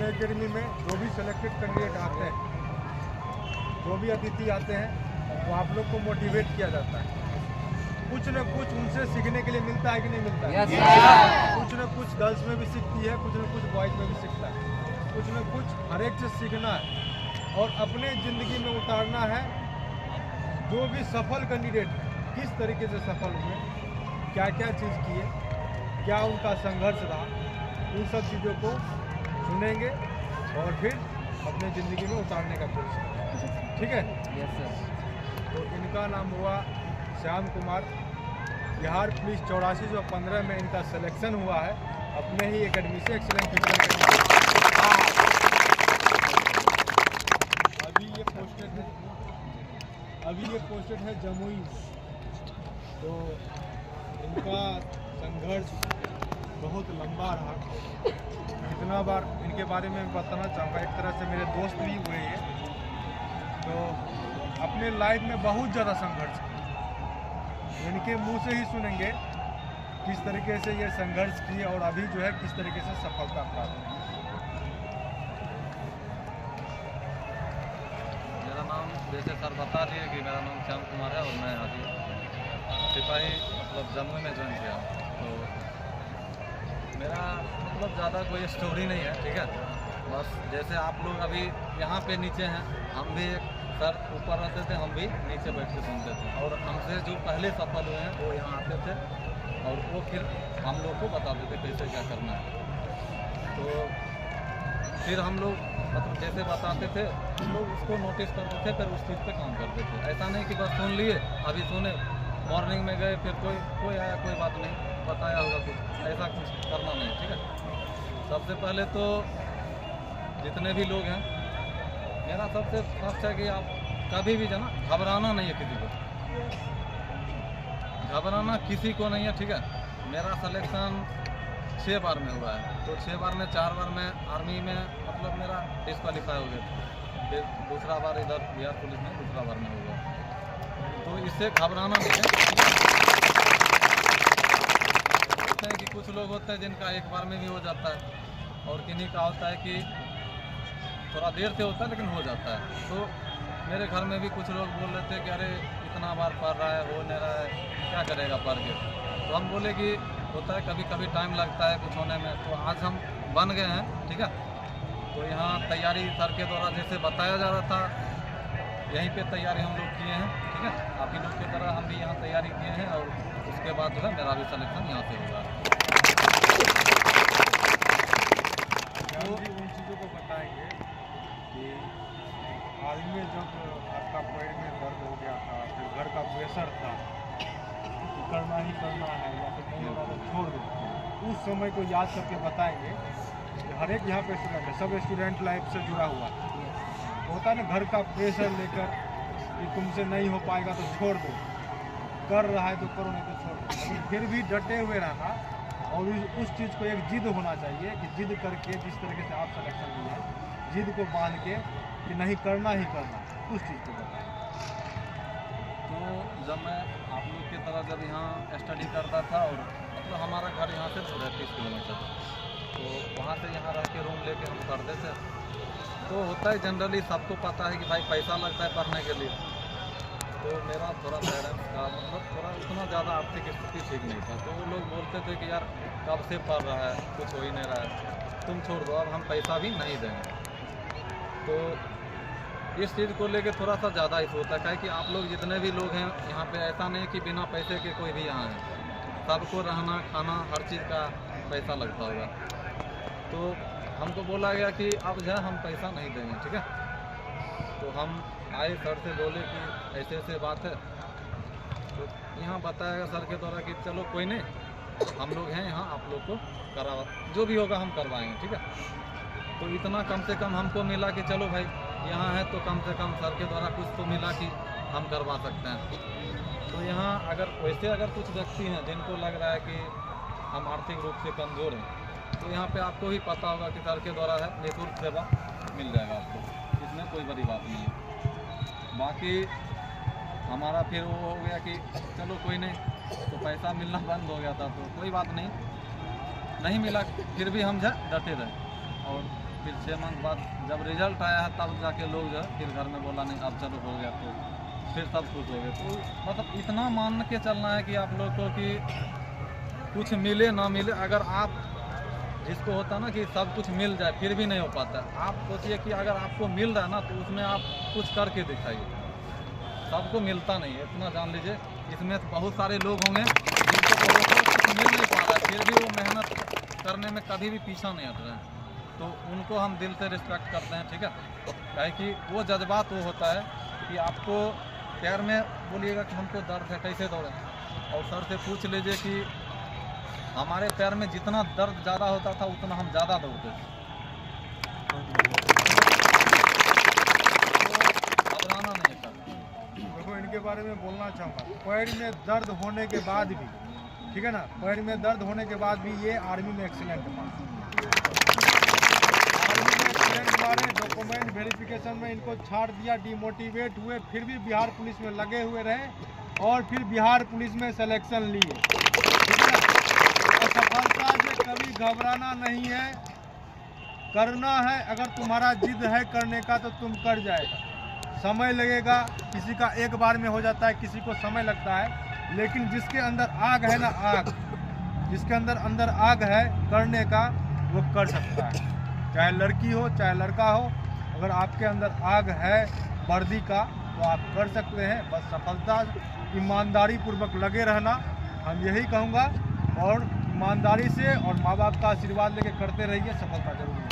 अपने एकेडमी में जो भी सिलेक्टेड कैंडिडेट आते हैं, जो भी अतिथि आते हैं, तो आप लोग को मोटिवेट किया जाता है। कुछ न कुछ उनसे सीखने के लिए मिलता है कि नहीं मिलता है? कुछ न कुछ गर्ल्स में भी सीखती है, कुछ न कुछ बॉयज़ में भी सीखता है। कुछ न कुछ हर एक चीज़ सीखना है और अपने ज़िंदगी में उतारना है। जो भी सफल कैंडिडेट है किस तरीके से सफल हुए, क्या क्या चीज़ किए, क्या उनका संघर्ष रहा, उन सब चीज़ों को सुनेंगे और फिर अपने ज़िंदगी में उतारने का कोशिश करेंगे। ठीक है? Yes sir. तो इनका नाम हुआ श्याम कुमार। बिहार पुलिस 8415 में इनका सिलेक्शन हुआ है अपने ही एकेडमी से एक्सीलेंट फिजिकल ट्रेनिंग। अभी ये पोस्टेड है जमुई में। तो इनका संघर्ष बहुत लंबा रहा। इतना बार इनके बारे में बताना चाहूँगा, एक तरह से मेरे दोस्त भी हुए ये। तो अपने लाइफ में बहुत ज़्यादा संघर्ष किया। इनके मुंह से ही सुनेंगे किस तरीके से ये संघर्ष किए और अभी जो है किस तरीके से सफलता प्राप्त की। मेरा नाम जैसे सर बता दिए कि मेरा नाम श्याम कुमार है और मैं अभी सिपाही मतलब जम्मू में ज्वाइन किया। तो मेरा मतलब ज़्यादा कोई स्टोरी नहीं है, ठीक है। बस जैसे आप लोग अभी यहाँ पे नीचे हैं, हम भी सर ऊपर रहते थे, हम भी नीचे बैठ के सुनते थे और हमसे जो पहले सफल हुए हैं वो यहाँ आते थे और वो फिर हम लोग को बताते थे कैसे क्या करना है। तो फिर हम लोग मतलब जैसे बताते थे हम लोग उसको नोटिस करते थे, फिर उस चीज़ पे काम करते थे। ऐसा नहीं कि बस सुन लिए, अभी सुने, मॉर्निंग में गए, फिर कोई आया, कोई बात नहीं, बताया होगा कुछ, ऐसा कुछ करना नहीं, ठीक है। सबसे पहले तो जितने भी लोग हैं, मेरा सबसे फर्स्ट है कि आप कभी भी जाना घबराना नहीं है किसी को, घबराना किसी को नहीं है, ठीक है। मेरा सिलेक्शन 6 बार में हुआ है, तो 6 बार में 4 बार में आर्मी में मतलब मेरा डिस्क्वालीफाई हो गया, फिर दूसरा बार इधर बिहार पुलिस में दूसरा बार में हो गया। तो इससे घबराना नहीं है। होते हैं कि कुछ लोग होते हैं जिनका एक बार में भी हो जाता है और किन्हीं का होता है कि थोड़ा देर से होता है लेकिन हो जाता है। तो मेरे घर में भी कुछ लोग बोल रहे थे कि अरे इतना बार पढ़ रहा है, हो नहीं रहा है, क्या करेगा पढ़ के। तो हम बोले कि होता है कभी कभी टाइम लगता है कुछ होने में। तो आज हम बन गए हैं, ठीक है। तो यहाँ तैयारी सर के द्वारा जैसे बताया जा रहा था, यहीं पे तैयारी हम लोग किए हैं, ठीक है। आप ही लोग की तरह हम भी यहाँ तैयारी किए हैं और उसके बाद जो है मेरा भी सिलेक्शन यहाँ से होगा। तो उन चीज़ों को बताएंगे कि हाल में जब आपका पैर में दर्द हो गया था, फिर घर का प्रेशर था कि करना ही करना है या फिर नहीं होगा तो छोड़ दो, उस समय को याद करके बताएंगे कि हर एक यहाँ पे स्टूडेंट है, सब स्टूडेंट लाइफ से जुड़ा हुआ है। होता है ना, घर का प्रेशर लेकर कि तुमसे नहीं हो पाएगा तो छोड़ दो, कर रहा है तो करो, नहीं तो छोड़ दो। लेकिन फिर भी डटे हुए रहना और उस चीज़ को एक जिद होना चाहिए कि जिद करके जिस तरीके से आप सिलेक्शन लिए, जिद को बांध के कि नहीं करना ही करना, उस चीज़ को बताएं। तो जब मैं आप लोग की तरह जब यहाँ स्टडी करता था और मतलब हमारा घर यहाँ से 30 किलोमीटर, तो वहाँ से यहाँ रह के रूम लेके हम पढ़ते थे। तो होता है जनरली सबको पता है कि भाई पैसा लगता है पढ़ने के लिए। तो मेरा थोड़ा पेरेंट्स का मतलब थोड़ा उतना ज़्यादा आर्थिक स्थिति ठीक नहीं था। तो वो लोग बोलते थे कि यार कब से पढ़ रहा है, कुछ हो ही नहीं रहा है, तुम छोड़ दो, अब हम पैसा भी नहीं देंगे। तो इस चीज़ को लेके थोड़ा सा ज़्यादा इशू होता है, कि आप लोग जितने भी लोग हैं यहाँ पे, ऐसा नहीं कि बिना पैसे के कोई भी यहाँ है, सबको रहना खाना हर चीज़ का पैसा लगता होगा। तो हमको बोला गया कि अब जो है हम पैसा नहीं देंगे, ठीक है। तो हम आए, सर से बोले कि ऐसे ऐसे बात है। तो यहाँ बताया गया सर के द्वारा कि चलो कोई नहीं, हम लोग हैं यहाँ, आप लोग को करवा जो भी होगा हम करवाएंगे, ठीक है। तो इतना कम से कम हमको मिला कि चलो भाई यहाँ है तो कम से कम सर के द्वारा कुछ तो मिला कि हम करवा सकते हैं। तो यहाँ अगर वैसे अगर कुछ व्यक्ति हैं जिनको लग रहा है कि हम आर्थिक रूप से कमज़ोर हैं, तो यहाँ पे आपको भी पता होगा कि सर के द्वारा है निःशुल्क सेवा मिल जाएगा आपको, इसमें कोई बड़ी बात नहीं है। बाकी हमारा फिर वो हो गया कि चलो कोई नहीं, तो पैसा मिलना बंद हो गया था, तो कोई बात नहीं, नहीं मिला फिर भी हम डटे रहे और फिर 6 मंथ बाद जब रिजल्ट आया है तब जाके लोग जो है फिर घर में बोला नहीं अब चलो हो गया, तो फिर सब खुश हो गए। तो मतलब इतना मान के चलना है कि आप लोग को कि कुछ मिले ना मिले, अगर आप जिसको होता है ना कि सब कुछ मिल जाए फिर भी नहीं हो पाता, आप सोचिए कि अगर आपको मिल रहा है ना तो उसमें आप कुछ करके दिखाइए। सबको मिलता नहीं है, इतना जान लीजिए। इसमें बहुत सारे लोग होंगे जिनको कुछ मिल नहीं पा रहा है फिर भी वो मेहनत करने में कभी भी पीछा नहीं हट रहे हैं, तो उनको हम दिल से रिस्पेक्ट करते हैं, ठीक है। काहे कि वो जज्बात वो होता है कि आपको पैर में बोलिएगा कि हमको दर्द है कैसे दौड़े, और सर से पूछ लीजिए कि हमारे पैर में जितना दर्द ज़्यादा होता था उतना हम ज़्यादा दौड़ते थे। तो घबराना नहीं है सर। देखो इनके बारे में बोलना चाहूँगा, पैर में दर्द होने के बाद भी, ठीक है ना, पैर में दर्द होने के बाद भी ये आर्मी में एक्सीलेंट मारे, आर्मी में एक्सीलेंट मारे, डॉक्यूमेंट वेरिफिकेशन में इनको छाड़ दिया, डिमोटिवेट हुए, फिर भी बिहार पुलिस में लगे हुए रहे और फिर बिहार पुलिस में सिलेक्शन लिए, ठीक है ना। और सफलता से कभी घबराना नहीं है, करना है। अगर तुम्हारा जिद है करने का तो तुम कर जाएगा, समय लगेगा, किसी का एक बार में हो जाता है, किसी को समय लगता है, लेकिन जिसके अंदर आग है ना, आग, जिसके अंदर आग है करने का, वो कर सकता है, चाहे लड़की हो चाहे लड़का हो। अगर आपके अंदर आग है वर्दी का तो आप कर सकते हैं। बस सफलता ईमानदारी पूर्वक लगे रहना, हम यही कहूँगा, और ईमानदारी से और माँ बाप का आशीर्वाद लेके करते रहिए, सफलता जरूर मिलेगी।